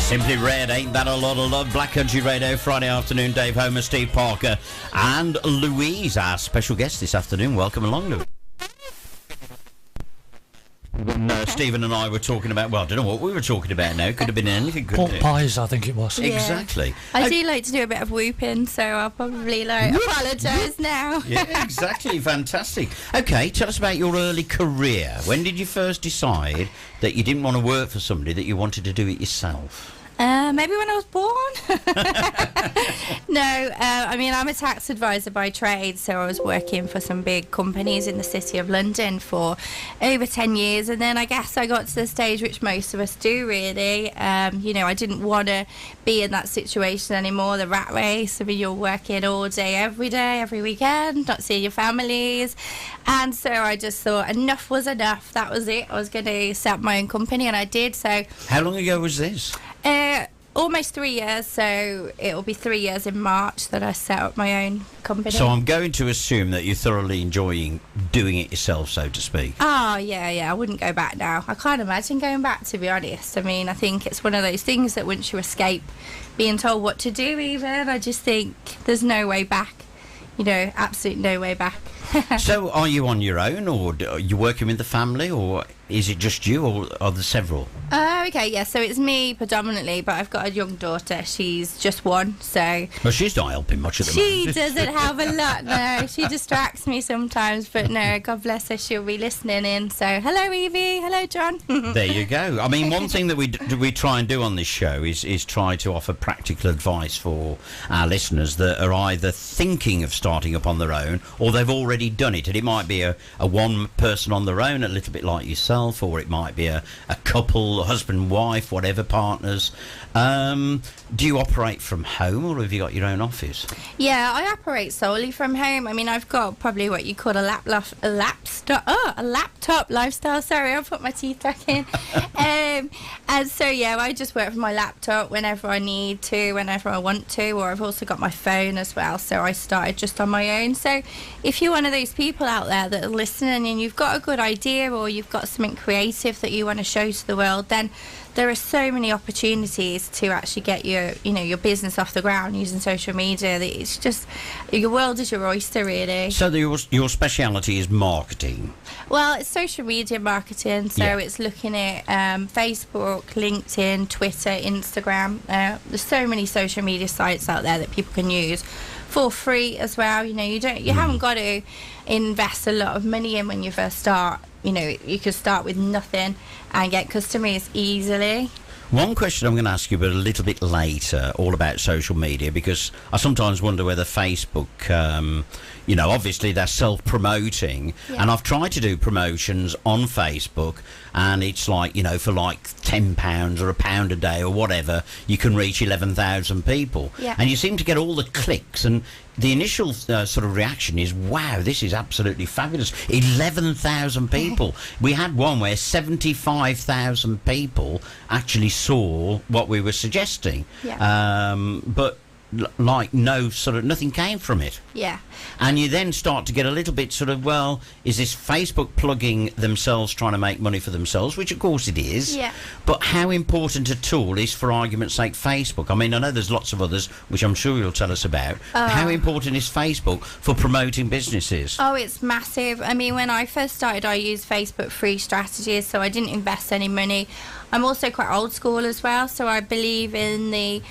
Simply Red, Ain't That a Lot of Love? Black Country Radio, Friday afternoon. Dave Homer, Steve Parker, and Louise, our special guest this afternoon. Welcome along, Louise. Stephen and I were talking about, well, I don't know what we were talking about now. Could have been anything, couldn't Pork it? pies, I think it was. Yeah. Exactly. I do like to do a bit of whooping, so I'll probably apologise now. Yeah, exactly. Fantastic. Okay, tell us about your early career. When did you first decide that you didn't want to work for somebody, that you wanted to do it yourself? Maybe when I was born. No, I mean, I'm a tax advisor by trade, so I was working for some big companies in the City of London for over 10 years, and then I guess I got to the stage which most of us do, really. You know, I didn't want to be in that situation anymore, the rat race. I mean, you're working all day, every weekend, not seeing your families, and so I just thought enough was enough. That was it. I was going to set up my own company, and I did. So How long ago was this? Almost 3 years, so it'll be 3 years in March that I set up my own company. So I'm going to assume that you're thoroughly enjoying doing it yourself, so to speak. Oh, yeah, I wouldn't go back now. I can't imagine going back, to be honest. I mean, I think it's one of those things that once you escape being told what to do even, I just think there's no way back. You know, absolutely no way back. So are you on your own, or are you working with the family, or is it just you, or are there several? Okay, yeah, so it's me predominantly, but I've got a young daughter. She's just one, so... Well, she's not helping much at the She moment. doesn't have a lot, no. She distracts me sometimes, but no, God bless her, she'll be listening in. So, hello, Evie. Hello, John. There you go. I mean, one thing that we try and do on this show is try to offer practical advice for our listeners that are either thinking of starting up on their own, or they've already done it. And it might be a one person on their own, a little bit like yourself, or it might be a couple, husband, wife, whatever, partners. Do you operate from home, or have you got your own office? Yeah, I operate solely from home. I mean, I've got probably what you call a laptop lifestyle. Sorry, I'll put my teeth back in. And so, yeah, I just work from my laptop whenever I need to, whenever I want to, or I've also got my phone as well. So I started just on my own. So if you're one of those people out there that are listening and you've got a good idea, or you've got something creative that you want to show to the world, then there are so many opportunities to actually get your business off the ground using social media. That it's just, your world is your oyster, really. So your speciality is marketing. Well, it's social media marketing, so Yeah. it's looking at Facebook, LinkedIn, Twitter, Instagram. There's so many social media sites out there that people can use for free as well. You know, you haven't got to invest a lot of money in when you first start. You know, you could start with nothing and get customers easily. One question I'm going to ask you, but a little bit later, all about social media, because I sometimes wonder whether Facebook, obviously they're self-promoting, Yeah. and I've tried to do promotions on Facebook, and it's like, for like £10 or £1 a day or whatever, you can reach 11,000 people. Yeah. And you seem to get all the clicks, and the initial sort of reaction is, wow, this is absolutely fabulous. 11,000 people. We had one where 75,000 people actually saw what we were suggesting. Yeah. But nothing came from it. Yeah. And you then start to get a little bit sort of, well, is this Facebook plugging themselves, trying to make money for themselves, which of course it is. Yeah. But how important a tool is, for argument's sake, Facebook? I mean, I know there's lots of others, which I'm sure you'll tell us about. How important is Facebook for promoting businesses? Oh, it's massive. I mean, when I first started, I used Facebook free strategies, so I didn't invest any money. I'm also quite old school as well, so I believe in the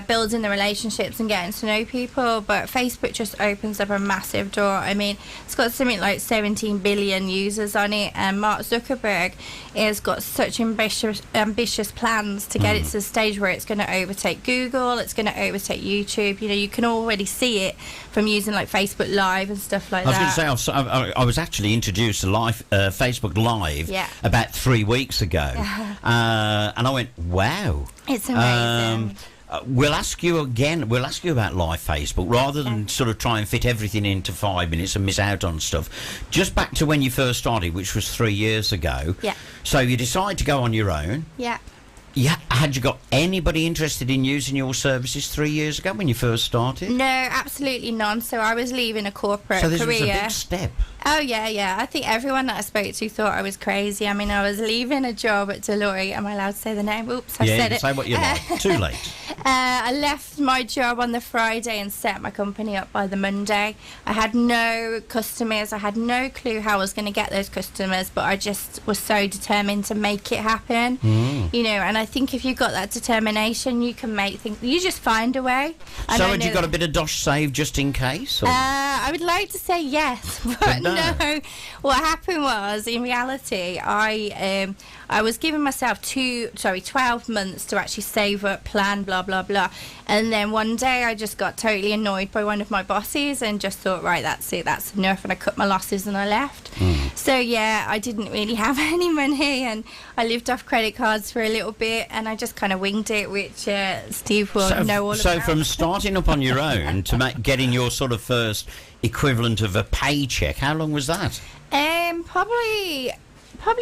building the relationships and getting to know people, but Facebook just opens up a massive door. I mean, it's got something like 17 billion users on it, and Mark Zuckerberg has got such ambitious plans to get it to the stage where it's going to overtake Google, it's going to overtake YouTube. You know, you can already see it from using like Facebook Live and stuff like that. I was going to say, I was actually introduced to Facebook Live about 3 weeks ago, and I went, wow. It's amazing. We'll ask you again. We'll ask you about live Facebook, rather than sort of try and fit everything into 5 minutes and miss out on stuff. Just back to when you first started, which was 3 years ago. Yeah. So you decide to go on your own. Yeah. Yeah, had you got anybody interested in using your services 3 years ago when you first started? No, absolutely none. So I was leaving a corporate So this career. was a big step. Oh, yeah. I think everyone that I spoke to thought I was crazy. I mean, I was leaving a job at Deloitte. Am I allowed to say the name? Oops, I Yeah, said you it. can say what you like. Too late. I left my job on the Friday and set my company up by the Monday. I had no customers. I had no clue how I was going to get those customers, but I just was so determined to make it happen. You know, and I think if you've got that determination, you can make things. You just find a way. And So I had you know got a that- bit of dosh saved just in case? Or? I would like to say yes, but no. no. What happened was, in reality, I was giving myself 12 months to actually save up, plan, blah, blah, blah. And then one day I just got totally annoyed by one of my bosses and just thought, right, that's it, that's enough. And I cut my losses and I left. So, yeah, I didn't really have any money and I lived off credit cards for a little bit and I just kind of winged it, which Steve will know all about. So from starting up on your own to getting your sort of first equivalent of a paycheck, how long was that? Probably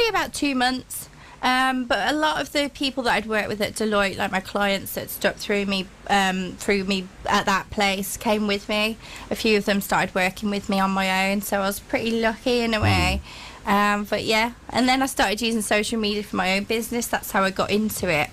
about 2 months. But a lot of the people that I'd worked with at Deloitte, like my clients that stuck through me at that place, came with me. A few of them started working with me on my own, so I was pretty lucky in a way. But yeah, and then I started using social media for my own business. That's how I got into it.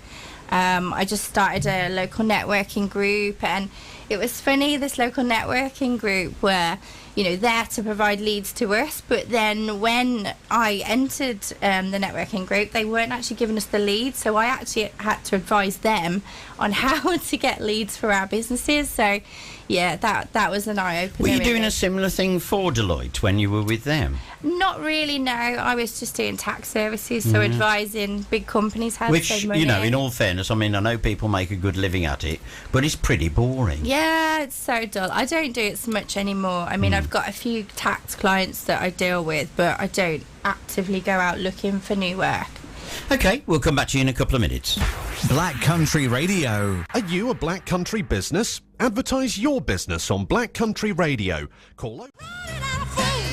I just started a local networking group, and it was funny, this local networking group were, you know, there to provide leads to us, but then when I entered the networking group, they weren't actually giving us the leads, so I actually had to advise them on how to get leads for our businesses. So yeah, that was an eye-opener. Were you doing really. a similar thing for Deloitte when you were with them? Not really, no. I was just doing tax services, so advising big companies how to Which, save money. you know, in all fairness, I mean, I know people make a good living at it, but it's pretty boring. Yeah, it's so dull. I don't do it so much anymore. I mean, I've got a few tax clients that I deal with, but I don't actively go out looking for new work. Okay, we'll come back to you in a couple of minutes. Black Country Radio. Are you a Black Country business? Advertise your business on Black Country Radio. Call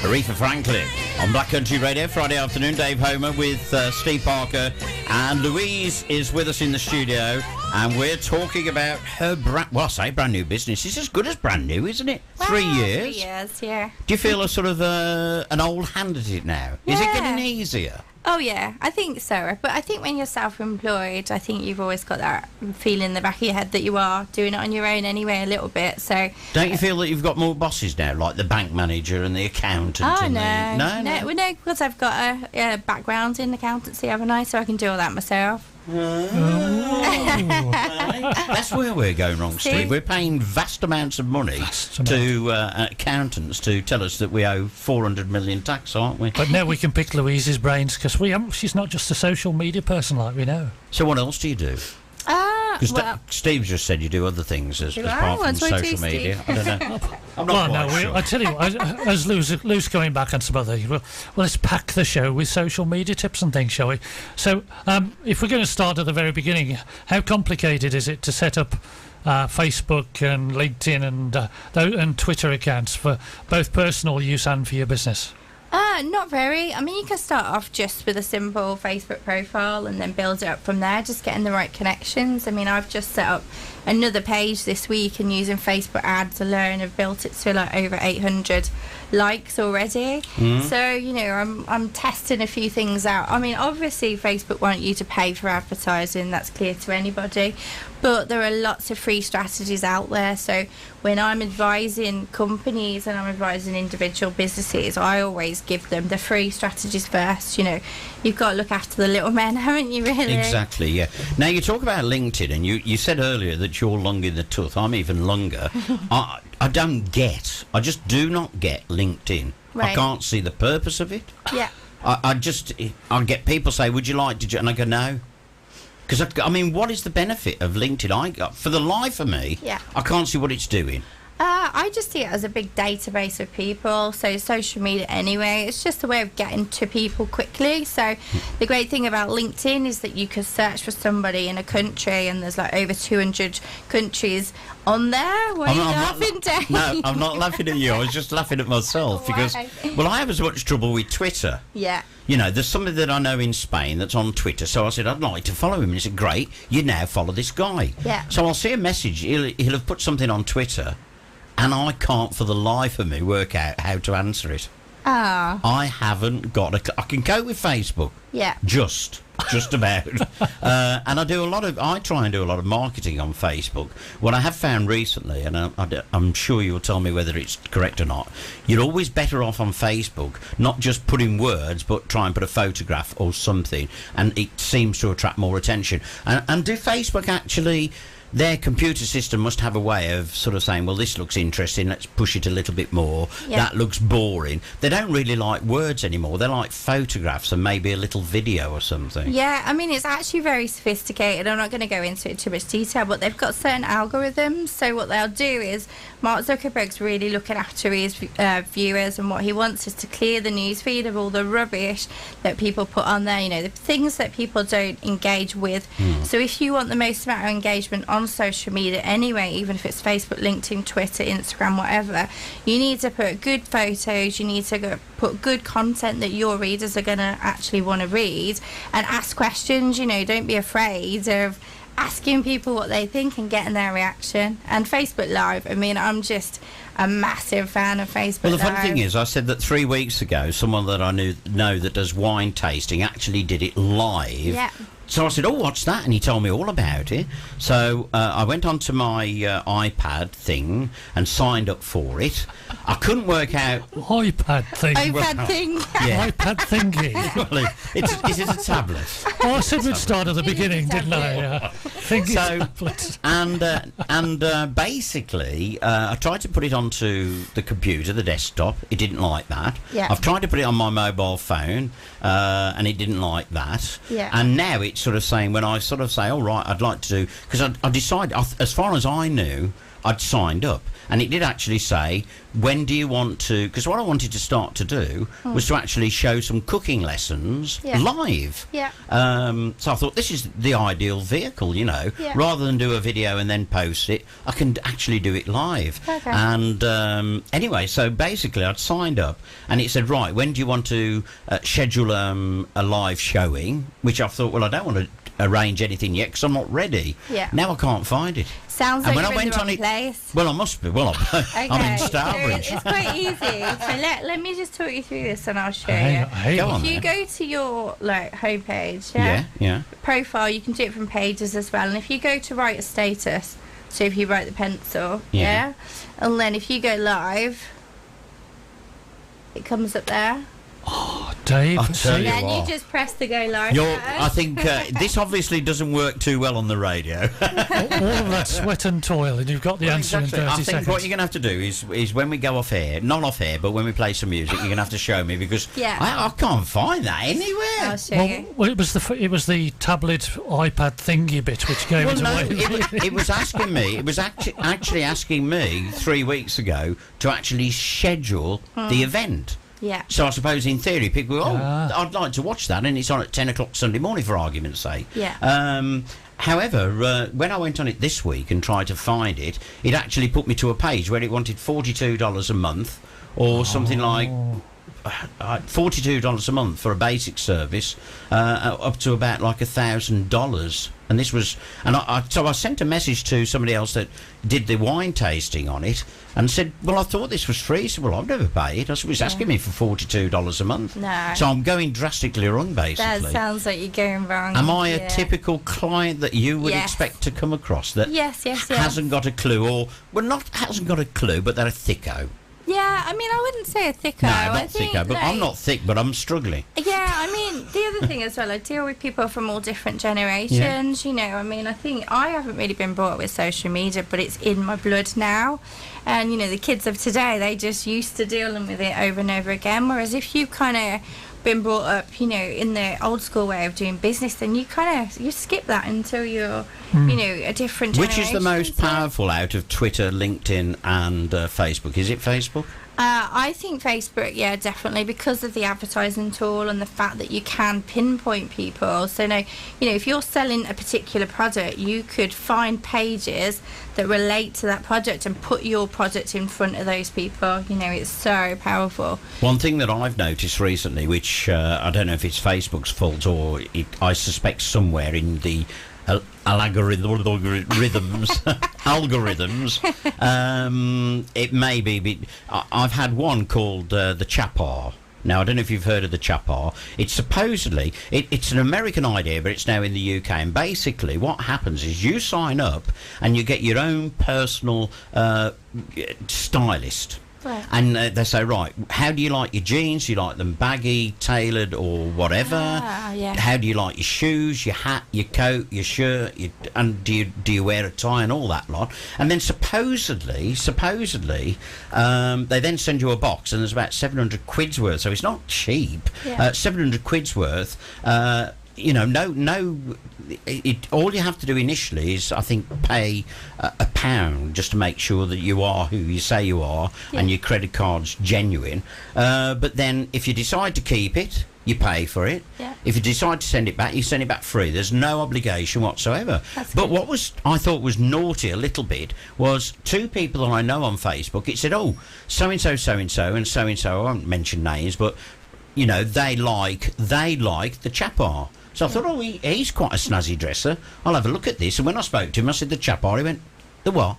Aretha Franklin on Black Country Radio, Friday afternoon. Dave Homer with Steve Parker, and Louise is with us in the studio, and we're talking about her brand new business. It's as good as brand new, isn't it? Wow, 3 years. 3 years, yeah. Do you feel a sort of an old hand at it now? Is it Yeah. getting easier? Oh, yeah, I think so. But I think when you're self-employed, I think you've always got that feeling in the back of your head that you are doing it on your own anyway, a little bit. So Don't you feel that you've got more bosses now, like the bank manager and the accountant? Oh, and no. No. Well, no, because I've got a background in accountancy, haven't I? So I can do all that myself. That's where we're going wrong, See? Steve. We're paying vast amounts of money to accountants to tell us that we owe 400 million tax, aren't we? But now we can pick Louise's brains because she's not just a social media person like we know. So what else do you do? Because Well, Steve just said you do other things as Do apart I? from What do I do, social media. Steve? I don't know. I'm Well, not no, quite sure. I tell you, as Lou's coming back on some other, well, let's pack the show with social media tips and things, shall we? So, if we're going to start at the very beginning, how complicated is it to set up Facebook and LinkedIn and Twitter accounts for both personal use and for your business? Not very. I mean, you can start off just with a simple Facebook profile and then build it up from there, just getting the right connections. I mean, I've just set up another page this week and using Facebook ads alone, I've built it to like over 800 likes already. So, you know, I'm testing a few things out. I mean, obviously Facebook want you to pay for advertising, that's clear to anybody, but there are lots of free strategies out there. So when I'm advising companies and I'm advising individual businesses, I always give them the free strategies first. You know, you've got to look after the little men, haven't you, really? Exactly, yeah. Now, you talk about LinkedIn, and you said earlier that you're long in the tooth. I'm even longer. I just do not get LinkedIn. I Right. can't see the purpose of it. Yeah. I get people say, would you like to, and I go, no. Because, I mean, what is the benefit of LinkedIn? For the life of me, Yeah. I can't see what it's doing. I just see it as a big database of people. So social media anyway, it's just a way of getting to people quickly. So the great thing about LinkedIn is that you can search for somebody in a country, and there's like over 200 countries on there. Why are you laughing, Dave? No, I'm not laughing at you. I was just laughing at myself because, well, I have as much trouble with Twitter. Yeah. You know, there's somebody that I know in Spain that's on Twitter, so I said, I'd like to follow him. And he said, great, you now follow this guy. Yeah. So I'll see a message, he'll have put something on Twitter, and I can't for the life of me work out how to answer it. Ah. I haven't got I can cope with Facebook. Yeah. Just about. And I try and do a lot of marketing on Facebook. What I have found recently, and I'm sure you'll tell me whether it's correct or not, you're always better off on Facebook, not just putting words, but try and put a photograph or something, and it seems to attract more attention. And do Facebook actually... Their computer system must have a way of sort of saying, well, this looks interesting, let's push it a little bit more. Yeah. That looks boring. They don't really like words anymore. They like photographs and maybe a little video or something. Yeah, I mean, it's actually very sophisticated. I'm not going to go into it too much detail, but they've got certain algorithms. So what they'll do is, Mark Zuckerberg's really looking after his viewers, and what he wants is to clear the newsfeed of all the rubbish that people put on there, you know, the things that people don't engage with. So if you want the most amount of engagement on social media anyway, even if it's Facebook, LinkedIn, Twitter, Instagram, whatever, you need to put good photos, you need to put good content that your readers are going to actually want to read, and ask questions. You know, don't be afraid of asking people what they think and getting their reaction. And Facebook Live, I mean, I'm just a massive fan of Facebook Live. Well, the funny thing is, I said that 3 weeks ago, someone that I know that does wine tasting actually did it live. Yeah. So I said, oh, what's that? And he told me all about it. So I went onto my iPad thing and signed up for it. I couldn't work out... iPad thing. iPad thing. Yeah. iPad thingy. Well, is it a tablet? Oh, I said we'd start at the beginning, didn't I? Thingy tablet. And basically, I tried to put it onto the computer, the desktop. It didn't like that. Yeah. I've tried to put it on my mobile phone, and it didn't like that. Yeah. And now it's sort of saying, when I sort of say, all right, I'd like to do... Because I decided, as far as I knew, I'd signed up. And it did actually say, when do you want to... Because what I wanted to start to do was to actually show some cooking lessons live. Yeah. So I thought, this is the ideal vehicle, you know. Yeah. Rather than do a video and then post it, I can actually do it live. Okay. And anyway, so basically I'd signed up, and it said, right, when do you want to schedule a live showing? Which I thought, well, I don't want to arrange anything yet because I'm not ready. Yeah. Now I can't find it. Sounds like you're in the wrong place. Well, I must be. Well, I'm in Starbridge. So it's quite easy. So let me just talk you through this, and I'll show Hang you. on, hang Go on. on. If you go to your homepage, Yeah. profile, you can do it from pages as well. And if you go to write a status, so if you write the pencil, Yeah. and then if you go live, it comes up there. Dave, I'll tell you Then you what. just press the go live. I think this obviously doesn't work too well on the radio. all of that sweat and toil, and you've got the answer Exactly. in 30 I think seconds. what you're going to have to do is when we go off air, not off air, but when we play some music, you're going to have to show me, because Yeah. I can't find that anywhere. I'll show you. Well, it was the tablet iPad thingy bit which gave Well, it no, away. it was asking me. It was actually asking me 3 weeks ago to actually schedule the event. Yeah. So I suppose in theory people go, I'd like to watch that, and it's on at 10 o'clock Sunday morning, for argument's sake. Yeah. However, when I went on it this week and tried to find it, it actually put me to a page where it wanted $42 a month, or something like $42 a month for a basic service, up to about like $1,000. And this was, so I sent a message to somebody else that did the wine tasting on it, and said, well, I thought this was free. He said, well, I've never paid. I said, it's asking me for $42 a month. No. So I'm going drastically wrong, basically. That sounds like you're going wrong. Am I a typical client that you would Yes. expect to come across that Yes. hasn't got a clue, or, well, not hasn't got a clue, but they're a thicko? Yeah, I mean, I wouldn't say a thicko. No, I not think, thicko, but I'm like- not thick, but I'm struggling. Yeah, I mean, the other thing as well, I deal with people from all different generations, you know. I mean, I think I haven't really been brought up with social media, but it's in my blood now. And, you know, the kids of today, they just used to dealing with it over and over again. Whereas if you kind of been brought up, you know, in the old school way of doing business, then you skip that until you're, you know, a different generation. Which is the most powerful out of Twitter, LinkedIn, and Facebook? Is it Facebook? I think Facebook, yeah, definitely, because of the advertising tool and the fact that you can pinpoint people. So, now, you know, if you're selling a particular product, you could find pages that relate to that product and put your product in front of those people. You know, it's so powerful. One thing that I've noticed recently, which I don't know if it's Facebook's fault or I suspect somewhere in the algorithms. It may be. I've had one called the Chapar. Now, I don't know if you've heard of the Chapar. It's supposedly, it's an American idea, but it's now in the UK. And basically what happens is you sign up and you get your own personal stylist. Right. And they say, right, how do you like your jeans? Do you like them baggy, tailored, or whatever? Yeah. How do you like your shoes, your hat, your coat, your shirt, and do you wear a tie and all that lot? And then supposedly, they then send you a box, and there's about 700 quid's worth. So it's not cheap. Yeah. 700 quid's worth. You know, all you have to do initially is, I think, pay a £1 just to make sure that you are who you say you are, and your credit card's genuine. But then, if you decide to keep it, you pay for it. Yeah. If you decide to send it back, you send it back free. There's no obligation whatsoever. But what I thought was naughty a little bit was two people that I know on Facebook. It said, oh, so-and-so, so-and-so, and so-and-so, I won't mention names, but, you know, they like the Chapar. So I thought, oh, he's quite a snazzy dresser. I'll have a look at this. And when I spoke to him, I said, the Chapar. He went, the what?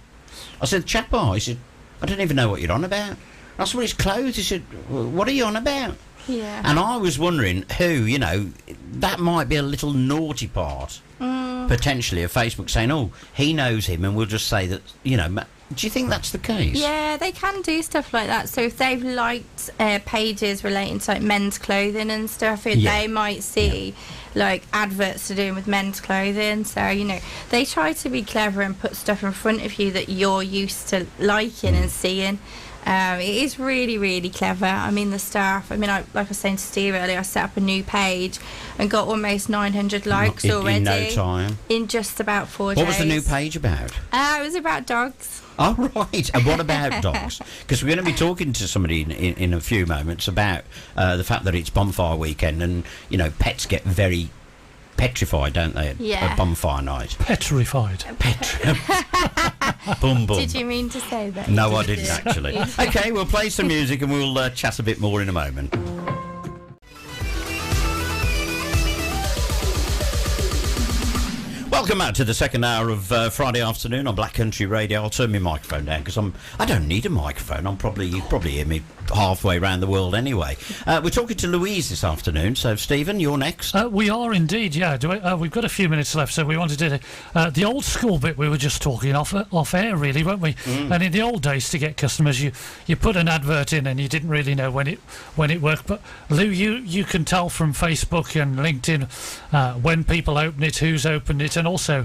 I said, the Chapar. He said, I don't even know what you're on about. I said, well, his clothes. He said, well, what are you on about? Yeah. And I was wondering who, you know, that might be a little naughty part, potentially, of Facebook saying, oh, he knows him, and we'll just say that, you know, do you think that's the case? Yeah, they can do stuff like that. So if they've liked pages relating to like men's clothing and stuff, they might see like adverts to do with men's clothing. So, you know, they try to be clever and put stuff in front of you that you're used to liking and seeing. It is really, really clever. I mean, the staff, like I was saying to Steve earlier, I set up a new page and got almost 900 likes already. In no time. In just about 4 days. What was the new page about? It was about dogs. Oh, right. And what about dogs? Because we're going to be talking to somebody in a few moments about the fact that it's bonfire weekend, and, you know, pets get very petrified, don't they, at bonfire night? Petrified. Boom, boom. Did you mean to say that? No, I didn't, actually. OK, we'll play some music and we'll chat a bit more in a moment. Welcome back to the second hour of Friday afternoon on Black Country Radio. I'll turn my microphone down because I don't need a microphone. You probably hear me halfway around the world anyway. We're talking to Louise this afternoon. So, Stephen, you're next. We are indeed, yeah. We've got a few minutes left, so we wanted to do the old school bit. We were just talking off air, really, weren't we? And in the old days, to get customers, you put an advert in and you didn't really know when it worked. But Lou, you can tell from Facebook and LinkedIn when people open it, who's opened it, and also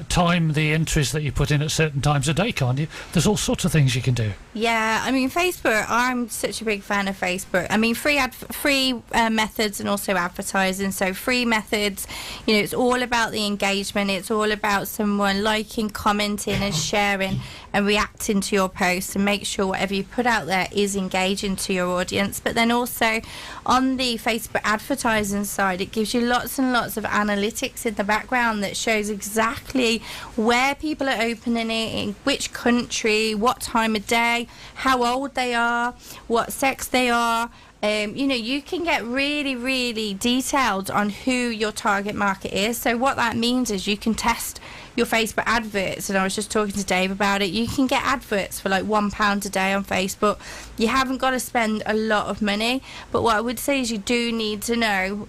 time the entries that you put in at certain times a day, can't you? There's all sorts of things you can do. Yeah, I mean, Facebook, I'm such a big fan of Facebook. I mean, free methods and also advertising. So free methods, you know, it's all about the engagement. It's all about someone liking, commenting and sharing and reacting to your posts, and make sure whatever you put out there is engaging to your audience. But then also on the Facebook advertising side, it gives you lots and lots of analytics in the background that shows exactly where people are opening it, in which country, what time of day, how old they are, what sex they are. You know, you can get really, really detailed on who your target market is. So what that means is you can test your Facebook adverts, and I was just talking to Dave about it. You can get adverts for like £1 a day on Facebook. You haven't got to spend a lot of money, but what I would say is you do need to know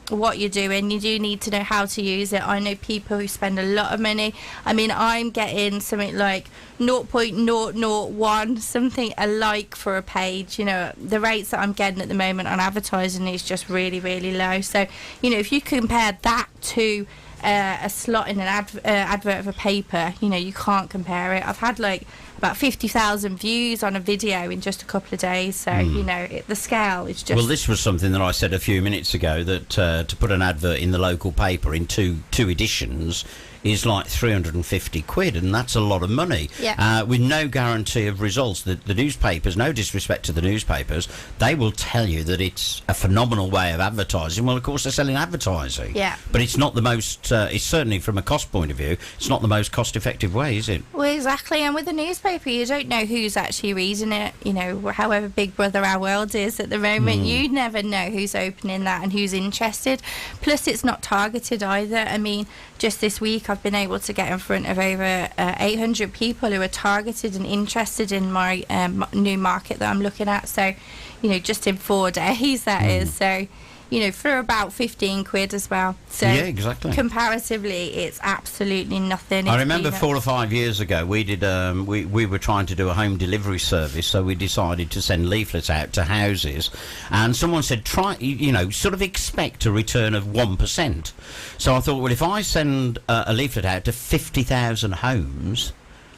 what you're doing. You do need to know how to use it. I know people who spend a lot of money. I mean, I'm getting something like 0.001 something a like for a page. You know, the rates that I'm getting at the moment on advertising is just really, really low. So, you know, if you compare that to a slot in an advert of a paper, you know, you can't compare it. I've had like about 50,000 views on a video in just a couple of days, so you know, the scale is just... Well, this was something that I said a few minutes ago, that to put an advert in the local paper in two editions is like 350 quid, and that's a lot of money. Yeah. With no guarantee of results. The newspapers, no disrespect to the newspapers, they will tell you that it's a phenomenal way of advertising. Well, of course, they're selling advertising. Yeah. But it's not the most, it's certainly from a cost point of view, it's not the most cost-effective way, is it? Well, exactly, and with the newspaper, you don't know who's actually reading it. You know, however Big Brother Our World is at the moment, you never know who's opening that and who's interested. Plus, it's not targeted either. I mean, just this week, I've been able to get in front of over 800 people who are targeted and interested in my new market that I'm looking at. So, you know, just in 4 days, that is. So, you know, for about 15 quid as well. So yeah, exactly. Comparatively, it's absolutely nothing. I It's remember peanuts. 4 or 5 years ago, we did. We were trying to do a home delivery service, so we decided to send leaflets out to houses, and someone said, "Try, you know, sort of expect a return of 1%." So I thought, well, if I send a leaflet out to 50,000 homes,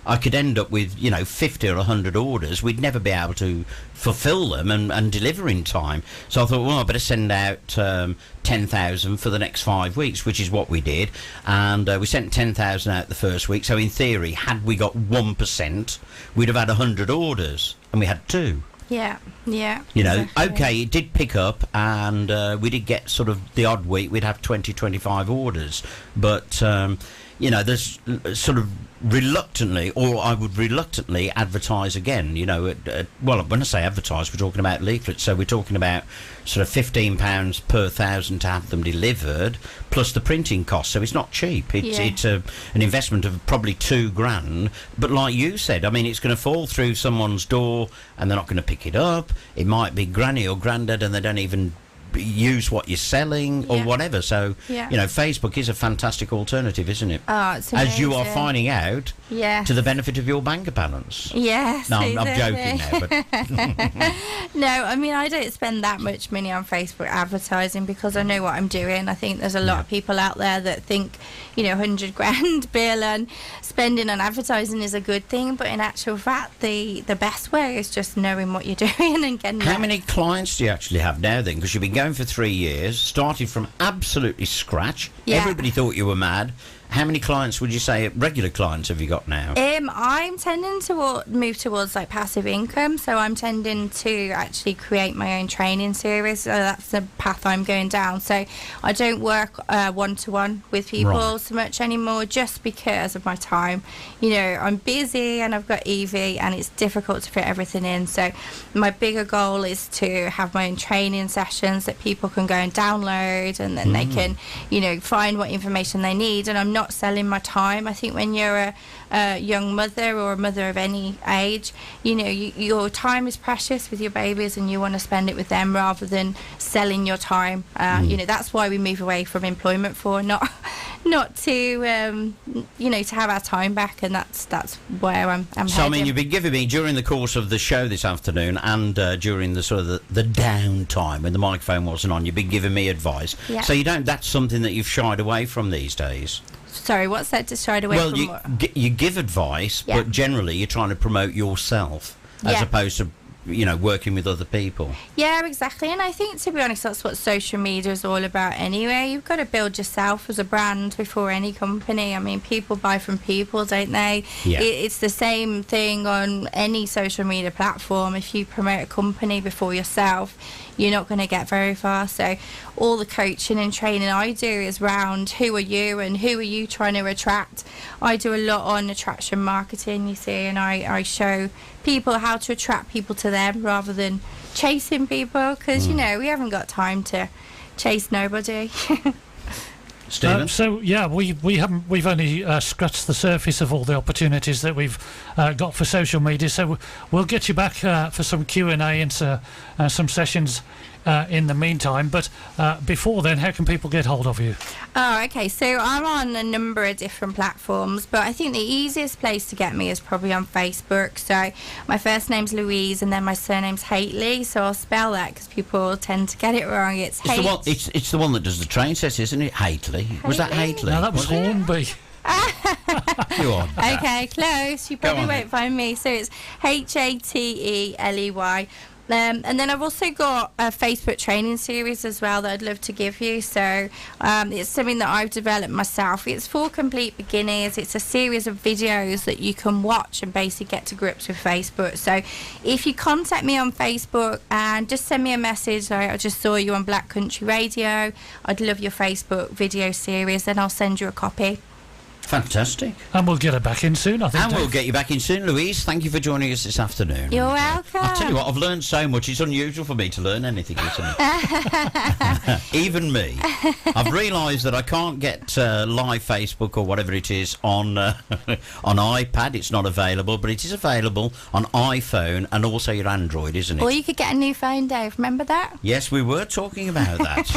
I could end up with, you know, 50 or 100 orders. We'd never be able to fulfil them and deliver in time. So I thought, well, I better send out 10,000 for the next 5 weeks, which is what we did. And we sent 10,000 out the first week. So in theory, had we got 1%, we'd have had 100 orders, and we had 2. Yeah, yeah. You know, exactly. okay, it did pick up, and we did get sort of the odd week, we'd have 20, 25 orders. But, you know, there's sort of reluctantly, or I would reluctantly advertise again, you know, well, when I say advertise, we're talking about leaflets, so we're talking about sort of £15 per 1,000 to have them delivered, plus the printing cost, so it's not cheap. It's an investment of probably £2,000, but like you said, I mean, it's going to fall through someone's door and they're not going to pick it up. It might be granny or granddad and they don't even use what you're selling or whatever. So, you know, Facebook is a fantastic alternative, isn't it? Oh, it's as you are amazing. finding out, to the benefit of your bank balance. Yes. No, I'm exactly. joking now, but No, I mean, I don't spend that much money on Facebook advertising because I know what I'm doing. I think there's a lot of people out there that think, you know, 100 grand bill and spending on advertising is a good thing, but in actual fact, the best way is just knowing what you're doing and getting how many clients do you actually have now then? Because you've been going for 3 years, started from absolutely scratch. Yeah. Everybody thought you were mad. How many clients would you say, regular clients, have you got now? I'm tending to move towards like passive income, so I'm tending to actually create my own training series. So that's the path I'm going down. So I don't work one-to-one with people so much anymore, just because of my time. You know, I'm busy and I've got Evie, and it's difficult to fit everything in. So my bigger goal is to have my own training sessions that people can go and download, and then they can, you know, find what information they need. And I'm not selling my time. I think when you're a young mother or a mother of any age, you know, your time is precious with your babies, and you want to spend it with them rather than selling your time. You know, that's why we move away from employment for not to you know, to have our time back, and that's where I'm So, heading. I mean, you've been giving me, during the course of the show this afternoon and during the sort of the downtime when the microphone wasn't on, you've been giving me advice. Yeah. So that's something that you've shied away from these days? Sorry, what's that? Just shied away Well, from you, what? you give advice, Yeah. but generally you're trying to promote yourself as Yeah. opposed to, you know, working with other people. Yeah, exactly. And I think, to be honest, that's what social media is all about anyway. You've got to build yourself as a brand before any company. I mean, people buy from people, don't they? Yeah. It's the same thing on any social media platform. If you promote a company before yourself, you're not going to get very far. So all the coaching and training I do is round who are you and who are you trying to attract. I do a lot on attraction marketing, you see, and I show people how to attract people to them rather than chasing people, because, you know, we haven't got time to chase nobody. Stephen? So yeah, we've only scratched the surface of all the opportunities that we've got for social media. So we'll get you back for some Q&A and some sessions in the meantime. But before then, how can people get hold of you? Oh, okay. So I'm on a number of different platforms, but I think the easiest place to get me is probably on Facebook. So my first name's Louise, and then my surname's Haitley. So I'll spell that because people tend to get it wrong. It's It's the one that does the train sets, isn't it? Haitley. Was that Haitley? No, that was Hornby. You are. Okay, close. You probably won't find me. So it's Hateley. And then I've also got a Facebook training series as well that I'd love to give you. So it's something that I've developed myself. It's for complete beginners. It's a series of videos that you can watch and basically get to grips with Facebook. So if you contact me on Facebook and just send me a message, I just saw you on Black Country Radio, I'd love your Facebook video series, then I'll send you a copy. Fantastic. And we'll get her back in soon, I think. And we'll get you back in soon, Louise. Thank you for joining us this afternoon. You're welcome. I'll tell you what, I've learned so much. It's unusual for me to learn anything, isn't it? Even me. I've realised that I can't get live Facebook or whatever it is on on iPad. It's not available, but it is available on iPhone and also your Android, isn't it? Or you could get a new phone, Dave. Remember that? Yes, we were talking about that.